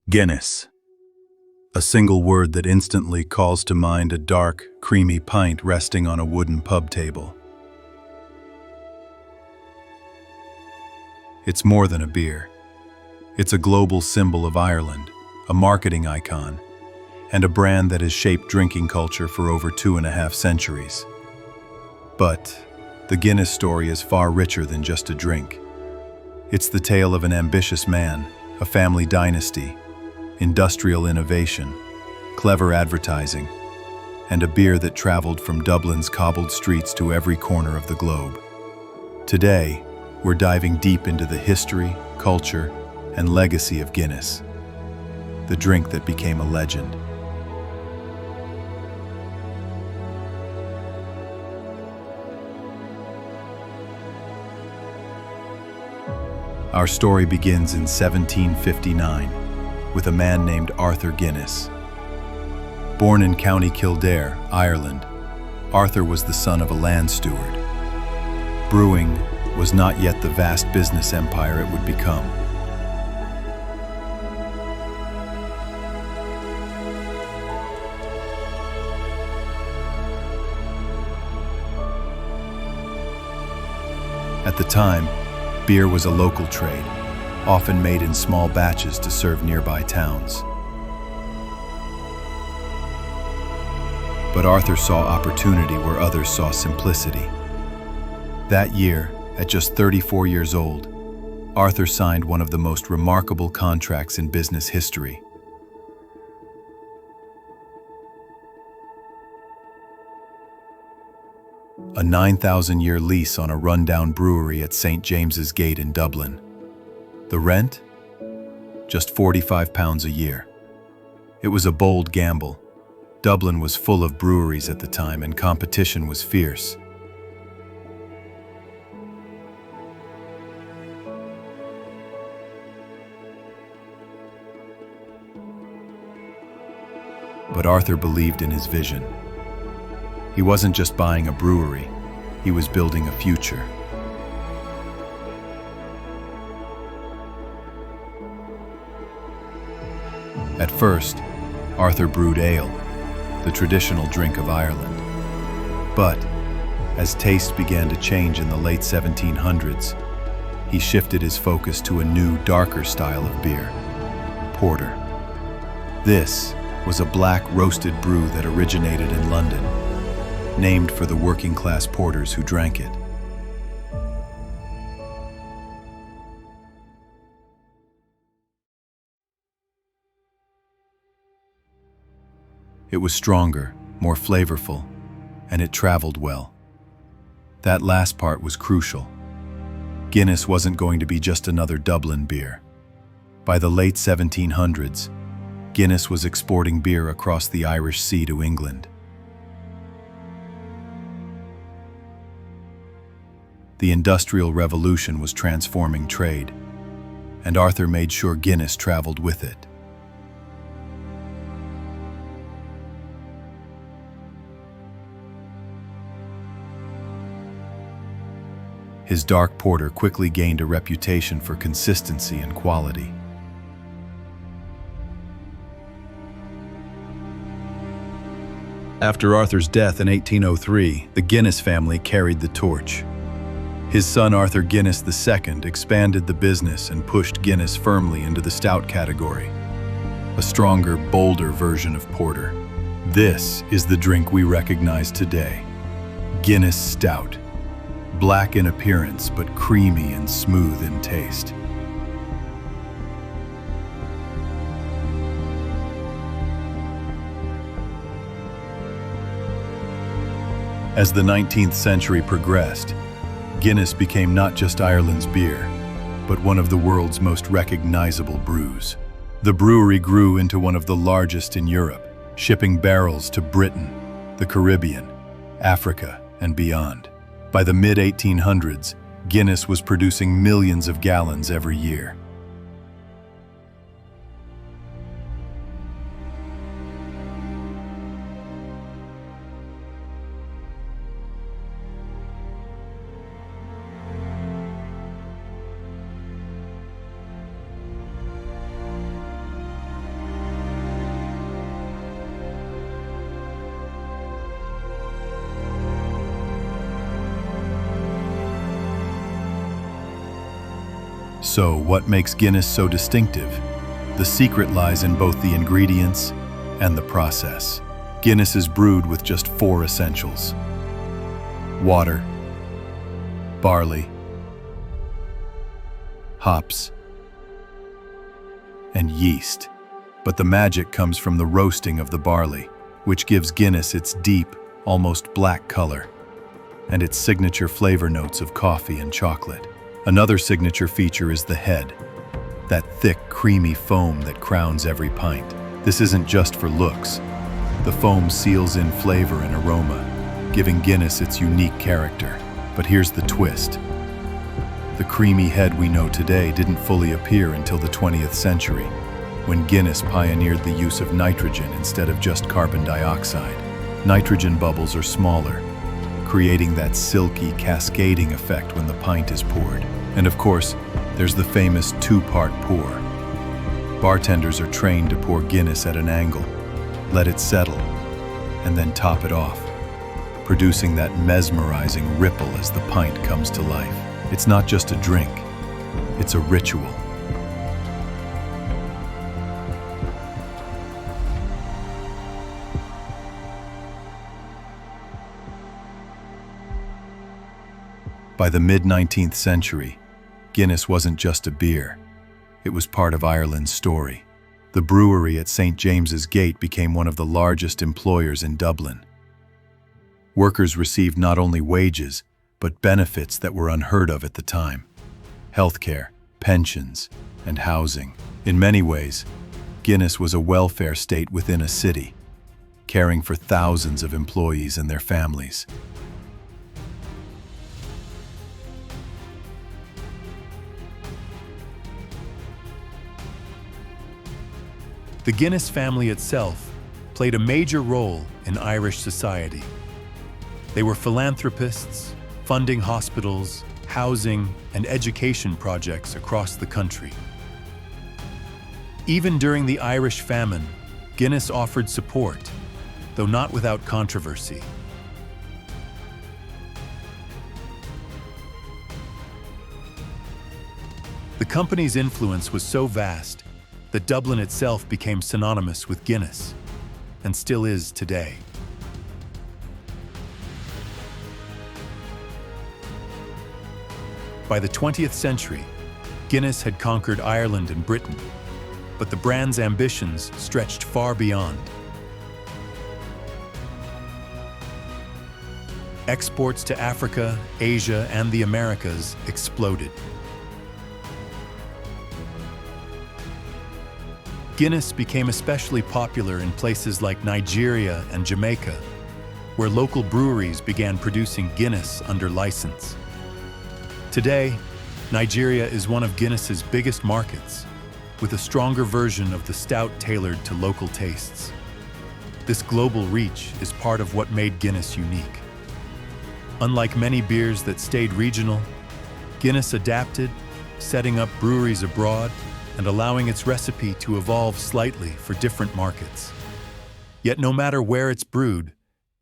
Guinness. A single word that instantly calls to mind a dark, creamy pint resting on a wooden pub table. It's more than a beer. It's a global symbol of Ireland, a marketing icon, and a brand that has shaped drinking culture for over 2.5 centuries. But the Guinness story is far richer than just a drink. It's the tale of an ambitious man, a family dynasty, industrial innovation, clever advertising, and a beer that traveled from Dublin's cobbled streets to every corner of the globe. Today, we're diving deep into the history, culture, and legacy of Guinness, the drink that became a legend. Our story begins in 1759 with a man named Arthur Guinness. Born in County Kildare, Ireland, Arthur was the son of a land steward. Brewing was not yet the vast business empire it would become. At the time, beer was a local trade, often made in small batches to serve nearby towns. But Arthur saw opportunity where others saw simplicity. That year, at just 34 years old, Arthur signed one of the most remarkable contracts in business history. A 9,000-year lease on a rundown brewery at St. James's Gate in Dublin. The rent? Just £45 a year. It was a bold gamble. Dublin was full of breweries at the time and competition was fierce. But Arthur believed in his vision. He wasn't just buying a brewery, he was building a future. At first, Arthur brewed ale, the traditional drink of Ireland. But as taste began to change in the late 1700s, he shifted his focus to a new, darker style of beer, porter. This was a black roasted brew that originated in London, named for the working-class porters who drank it. It was stronger, more flavorful, and it traveled well. That last part was crucial. Guinness wasn't going to be just another Dublin beer. By the late 1700s, Guinness was exporting beer across the Irish Sea to England. The Industrial Revolution was transforming trade, and Arthur made sure Guinness traveled with it. His dark porter quickly gained a reputation for consistency and quality. After Arthur's death in 1803, the Guinness family carried the torch. His son Arthur Guinness II expanded the business and pushed Guinness firmly into the stout category, a stronger, bolder version of porter. This is the drink we recognize today, Guinness Stout. Black in appearance, but creamy and smooth in taste. As the 19th century progressed, Guinness became not just Ireland's beer, but one of the world's most recognizable brews. The brewery grew into one of the largest in Europe, shipping barrels to Britain, the Caribbean, Africa, and beyond. By the mid-1800s, Guinness was producing millions of gallons every year. So, what makes Guinness so distinctive? The secret lies in both the ingredients and the process. Guinness is brewed with just 4 essentials: water, barley, hops, and yeast. But the magic comes from the roasting of the barley, which gives Guinness its deep, almost black color, and its signature flavor notes of coffee and chocolate. Another signature feature is the head, that thick, creamy foam that crowns every pint. This isn't just for looks. The foam seals in flavor and aroma, giving Guinness its unique character. But here's the twist. The creamy head we know today didn't fully appear until the 20th century, when Guinness pioneered the use of nitrogen instead of just carbon dioxide. Nitrogen bubbles are smaller, creating that silky, cascading effect when the pint is poured. And of course, there's the famous 2-part pour. Bartenders are trained to pour Guinness at an angle, let it settle, and then top it off, producing that mesmerizing ripple as the pint comes to life. It's not just a drink, it's a ritual. By the mid-19th century, Guinness wasn't just a beer. It was part of Ireland's story. The brewery at St. James's Gate became one of the largest employers in Dublin. Workers received not only wages, but benefits that were unheard of at the time: healthcare, pensions, and housing. In many ways, Guinness was a welfare state within a city, caring for thousands of employees and their families. The Guinness family itself played a major role in Irish society. They were philanthropists, funding hospitals, housing, and education projects across the country. Even during the Irish famine, Guinness offered support, though not without controversy. The company's influence was so vast that Dublin itself became synonymous with Guinness, and still is today. By the 20th century, Guinness had conquered Ireland and Britain, but the brand's ambitions stretched far beyond. Exports to Africa, Asia, and the Americas exploded. Guinness became especially popular in places like Nigeria and Jamaica, where local breweries began producing Guinness under license. Today, Nigeria is one of Guinness's biggest markets, with a stronger version of the stout tailored to local tastes. This global reach is part of what made Guinness unique. Unlike many beers that stayed regional, Guinness adapted, setting up breweries abroad and allowing its recipe to evolve slightly for different markets. Yet no matter where it's brewed,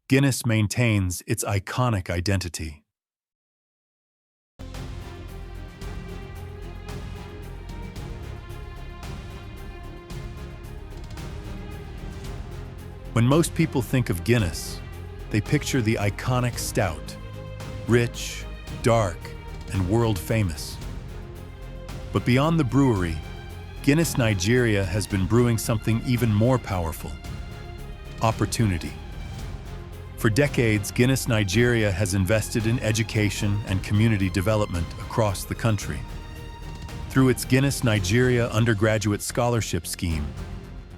Guinness maintains its iconic identity. When most people think of Guinness, they picture the iconic stout, rich, dark, and world-famous. But beyond the brewery, Guinness Nigeria has been brewing something even more powerful: opportunity. For decades, Guinness Nigeria has invested in education and community development across the country. Through its Guinness Nigeria Undergraduate Scholarship Scheme,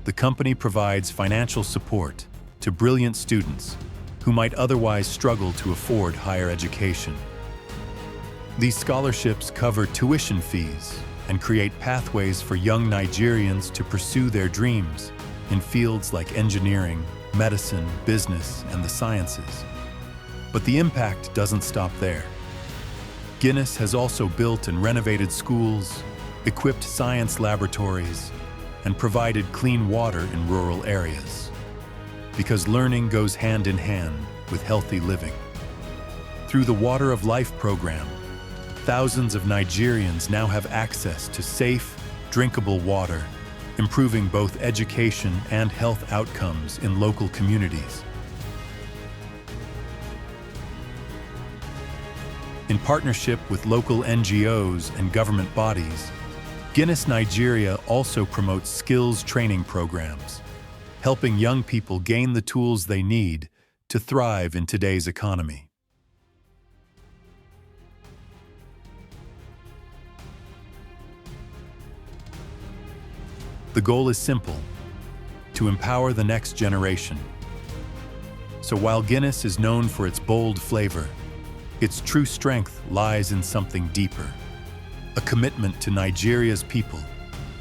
the company provides financial support to brilliant students who might otherwise struggle to afford higher education. These scholarships cover tuition fees and create pathways for young Nigerians to pursue their dreams in fields like engineering, medicine, business, and the sciences. But the impact doesn't stop there. Guinness has also built and renovated schools, equipped science laboratories, and provided clean water in rural areas. Because learning goes hand in hand with healthy living. Through the Water of Life program, thousands of Nigerians now have access to safe, drinkable water, improving both education and health outcomes in local communities. In partnership with local NGOs and government bodies, Guinness Nigeria also promotes skills training programs, helping young people gain the tools they need to thrive in today's economy. The goal is simple: to empower the next generation. So while Guinness is known for its bold flavor, its true strength lies in something deeper: a commitment to Nigeria's people,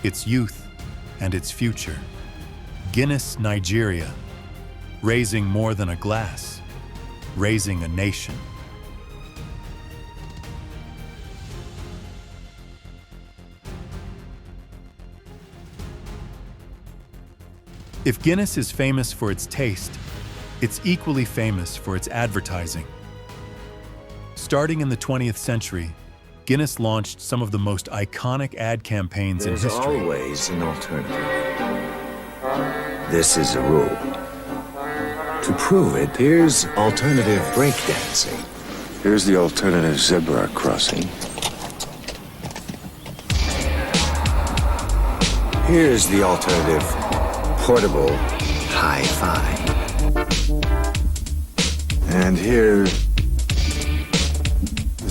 its youth, and its future. Guinness Nigeria, raising more than a glass, raising a nation. If Guinness is famous for its taste, it's equally famous for its advertising. Starting in the 20th century, Guinness launched some of the most iconic ad campaigns in history. There's always an alternative. This is a rule. To prove it, here's alternative breakdancing. Here's the alternative zebra crossing. Here's the alternative portable hi-fi. And here is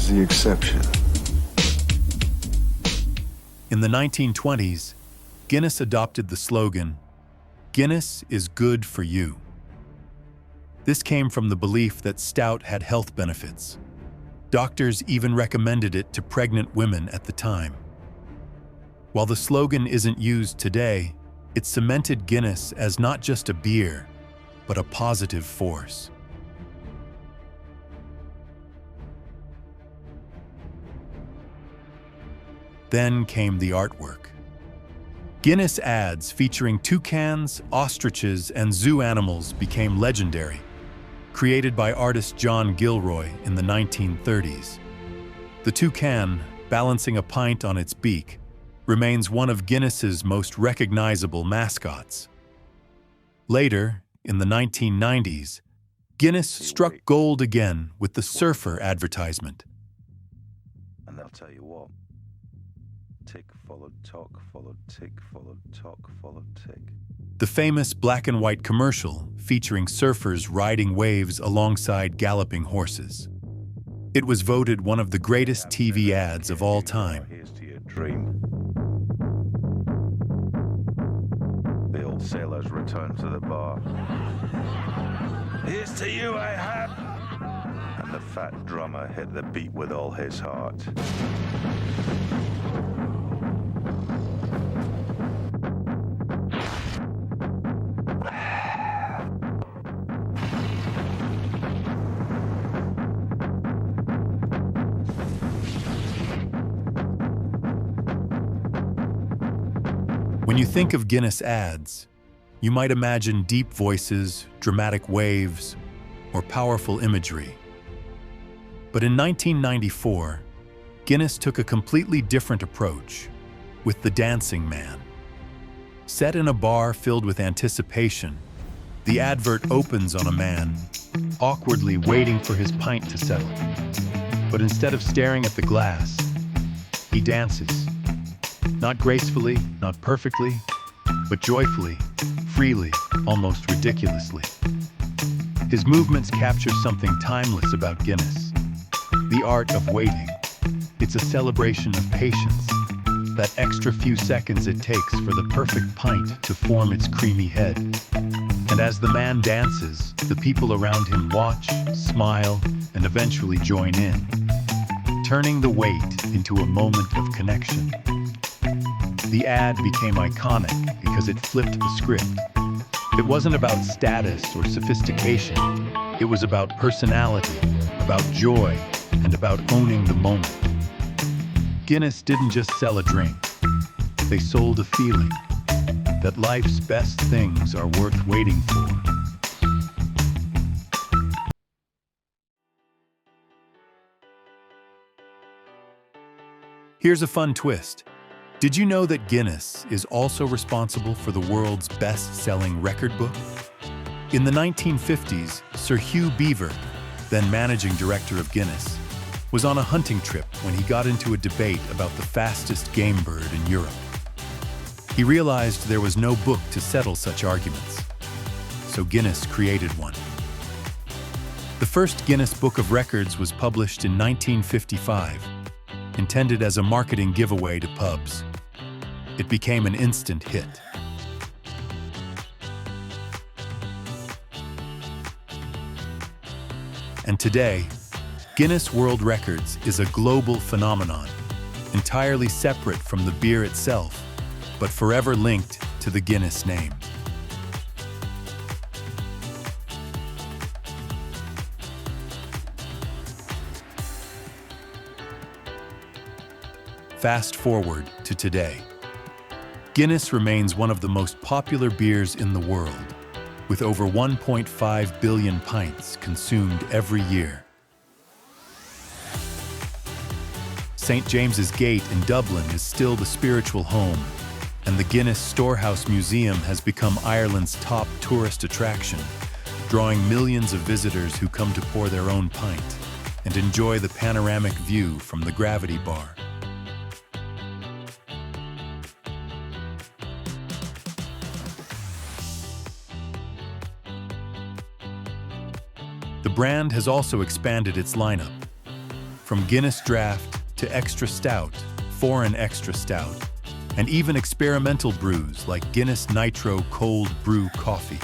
the exception. In the 1920s, Guinness adopted the slogan, "Guinness is good for you." This came from the belief that stout had health benefits. Doctors even recommended it to pregnant women at the time. While the slogan isn't used today, it cemented Guinness as not just a beer, but a positive force. Then came the artwork. Guinness ads featuring toucans, ostriches, and zoo animals became legendary, created by artist John Gilroy in the 1930s. The toucan, balancing a pint on its beak, remains one of Guinness's most recognizable mascots. Later, in the 1990s, Guinness struck gold again with the surfer advertisement. And they'll tell you what. Tick followed tock, followed tick, followed tock, followed tick. The famous black and white commercial featuring surfers riding waves alongside galloping horses. It was voted one of the greatest TV ads of all time. Here's to your dream. The old sailors returned to the bar. Here's to you, Ahab! And the fat drummer hit the beat with all his heart. When you think of Guinness ads, you might imagine deep voices, dramatic waves, or powerful imagery. But in 1994, Guinness took a completely different approach with The Dancing Man. Set in a bar filled with anticipation, the advert opens on a man awkwardly waiting for his pint to settle. But instead of staring at the glass, he dances. Not gracefully, not perfectly, but joyfully, freely, almost ridiculously. His movements capture something timeless about Guinness: the art of waiting. It's a celebration of patience, that extra few seconds it takes for the perfect pint to form its creamy head. And as the man dances, the people around him watch, smile, and eventually join in, turning the wait into a moment of connection. The ad became iconic because it flipped the script. It wasn't about status or sophistication. It was about personality, about joy, and about owning the moment. Guinness didn't just sell a drink. They sold a feeling that life's best things are worth waiting for. Here's a fun twist. Did you know that Guinness is also responsible for the world's best-selling record book? In the 1950s, Sir Hugh Beaver, then managing director of Guinness, was on a hunting trip when he got into a debate about the fastest game bird in Europe. He realized there was no book to settle such arguments, so Guinness created one. The first Guinness Book of Records was published in 1955, intended as a marketing giveaway to pubs. It became an instant hit. And today, Guinness World Records is a global phenomenon, entirely separate from the beer itself, but forever linked to the Guinness name. Fast forward to today. Guinness remains one of the most popular beers in the world, with over 1.5 billion pints consumed every year. St. James's Gate in Dublin is still the spiritual home, and the Guinness Storehouse Museum has become Ireland's top tourist attraction, drawing millions of visitors who come to pour their own pint and enjoy the panoramic view from the gravity bar. The brand has also expanded its lineup, from Guinness Draft to Extra Stout, Foreign Extra Stout, and even experimental brews like Guinness Nitro Cold Brew Coffee.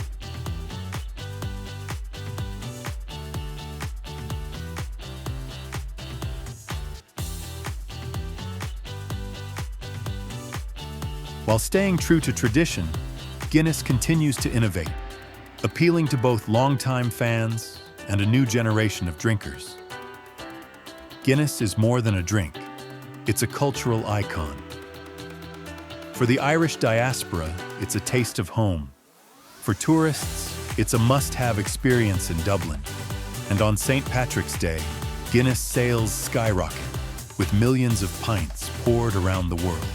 While staying true to tradition, Guinness continues to innovate, appealing to both longtime fans and a new generation of drinkers. Guinness is more than a drink. It's a cultural icon. For the Irish diaspora, it's a taste of home. For tourists, it's a must-have experience in Dublin. And on St. Patrick's Day, Guinness sales skyrocket, with millions of pints poured around the world.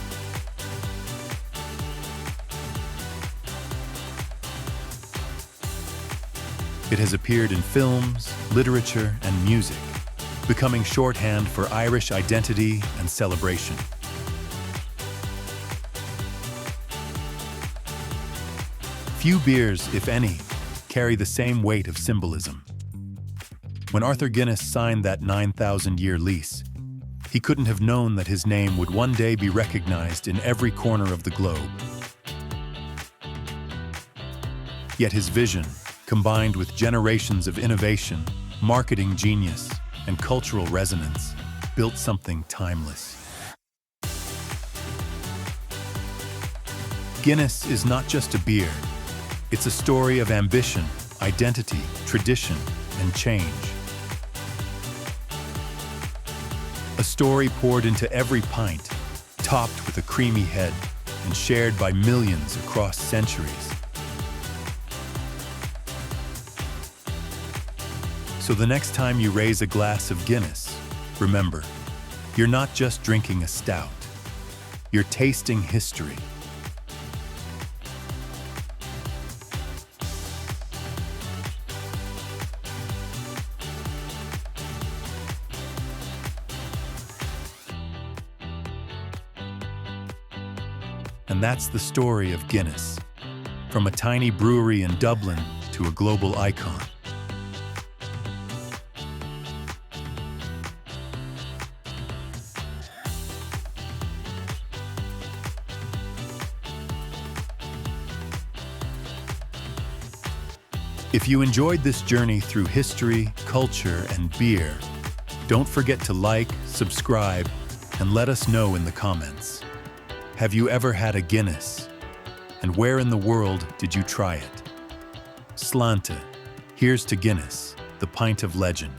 It has appeared in films, literature, and music, becoming shorthand for Irish identity and celebration. Few beers, if any, carry the same weight of symbolism. When Arthur Guinness signed that 9,000-year lease, he couldn't have known that his name would one day be recognized in every corner of the globe. Yet his vision, combined with generations of innovation, marketing genius, and cultural resonance, built something timeless. Guinness is not just a beer. It's a story of ambition, identity, tradition, and change. A story poured into every pint, topped with a creamy head, and shared by millions across centuries. So the next time you raise a glass of Guinness, remember, you're not just drinking a stout. You're tasting history. And that's the story of Guinness, from a tiny brewery in Dublin to a global icon. If you enjoyed this journey through history, culture, and beer, don't forget to like, subscribe, and let us know in the comments. Have you ever had a Guinness? And where in the world did you try it? Sláinte, here's to Guinness, the pint of legend.